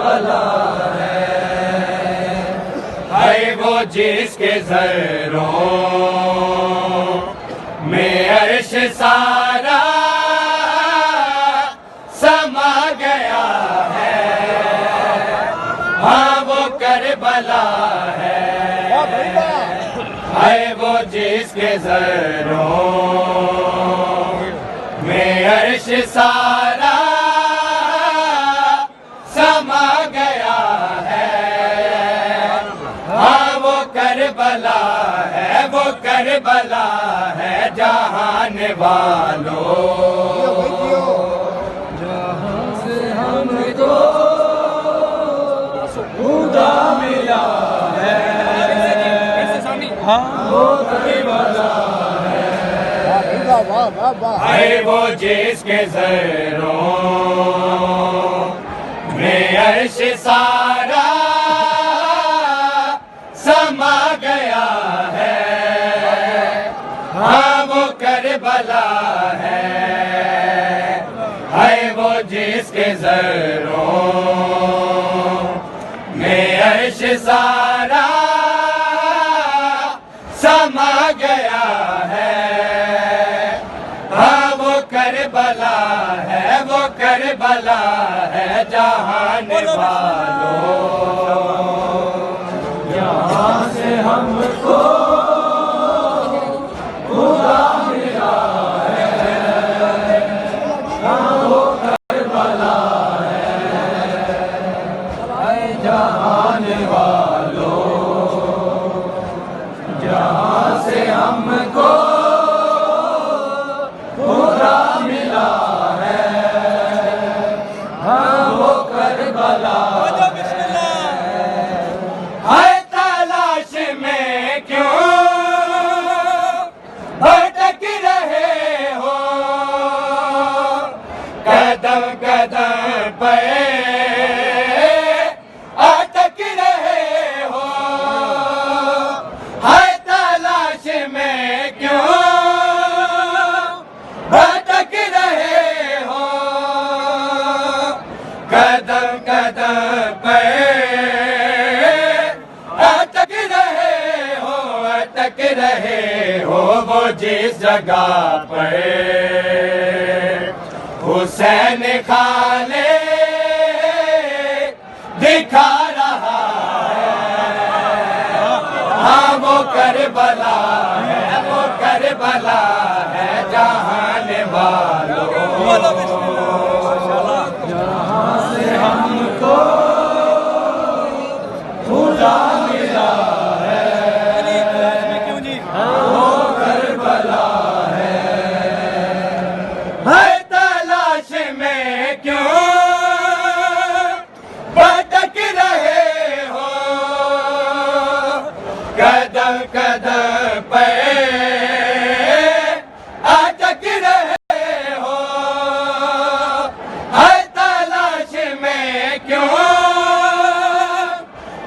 کربلا ہے وہ جس کے ذروں میں عرش سارا سما گیا ہے، ہاں وہ کربلا ہے وہ جس کے ذروں میں عرش سارا سما گیا ہے، ہاں وہ کربلا ہے، وہ کربلا ہے جہان والوں، جہاں سے ہم کو خدا ملا ہے، وہ کربلا ہے وہ جس کے ذروں میں عرش سارا سما گیا ہے، ہاں وہ کربلا ہے وہ جس کے ذروں میں عرش سارا سما گیا ہے، ہاں وہ کربلا ہے، وہ کربلا ہے جہان والوں، یہاں سے ہم کو خدا ملا ہے، ہاں وہ کربلا ہے جہان والوں، جہاں سے ہم کو خدا ملا ہے، ہاں وہ کربلا ہے تلاش میں کیوں بھٹک رہے ہو، قدم قدم پہ اٹک رہے ہو، ہے تلاش میں کیوں بھٹک رہے ہو، قدم قدم پہ اٹک رہے ہو، اٹک رہے ہو، وہ جس جگہ پر حسین خالے دکھا رہا ہے، ہاں وہ کربلا ہے، وہ کربلا ہے جہان والوں، جہاں سے ہم کو خدا ملا ہے، وہ کربلا ہے تلاش میں کیوں بھٹک رہے ہو، قدم قدم پہ اٹک رہے ہو، ہے تلاش میں کیوں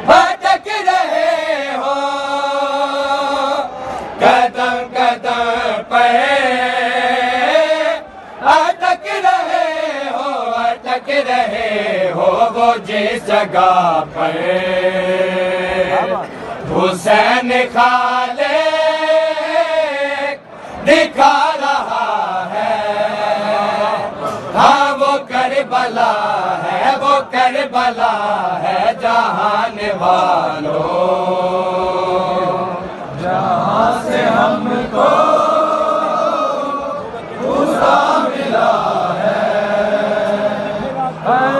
بھٹک رہے ہو، قدم قدم پہ اٹک رہے ہو، اٹک رہے ہو، وہ جس جگہ پر حسین خالے دکھا رہا ہے، ہاں وہ کربلا ہے، وہ کربلا ہے جہان والوں، جہاں سے ہم کو خدا ملا ہے،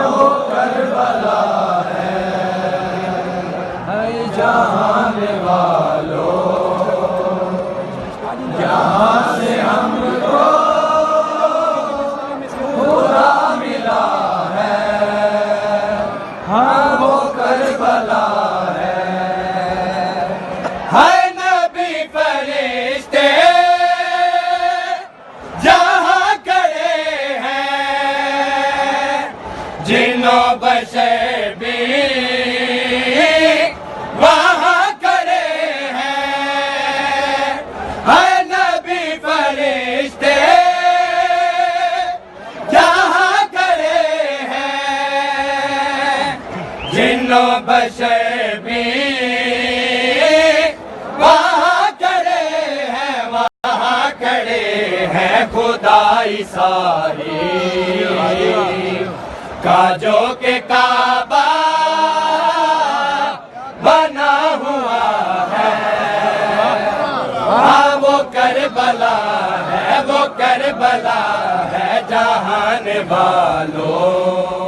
وہ کربلا ہے جہان والوں، جہاں سے ہم کو خدا ملا ہے، ہاں وہ کربلا ہے نبی فرشتے جہاں کھڑے ہیں، جنوں بشر بھی وہاں کھڑے ہیں، ہے نبی فرشتے جہاں کھڑے ہیں، جنوں بشر بھی وہاں کھڑے ہیں، وہاں کھڑے ہیں خدائی ساری کاجو کے کعبہ بنا ہوا ہے، ہاں وہ کربلا ہے، وہ کربلا ہے جہان والوں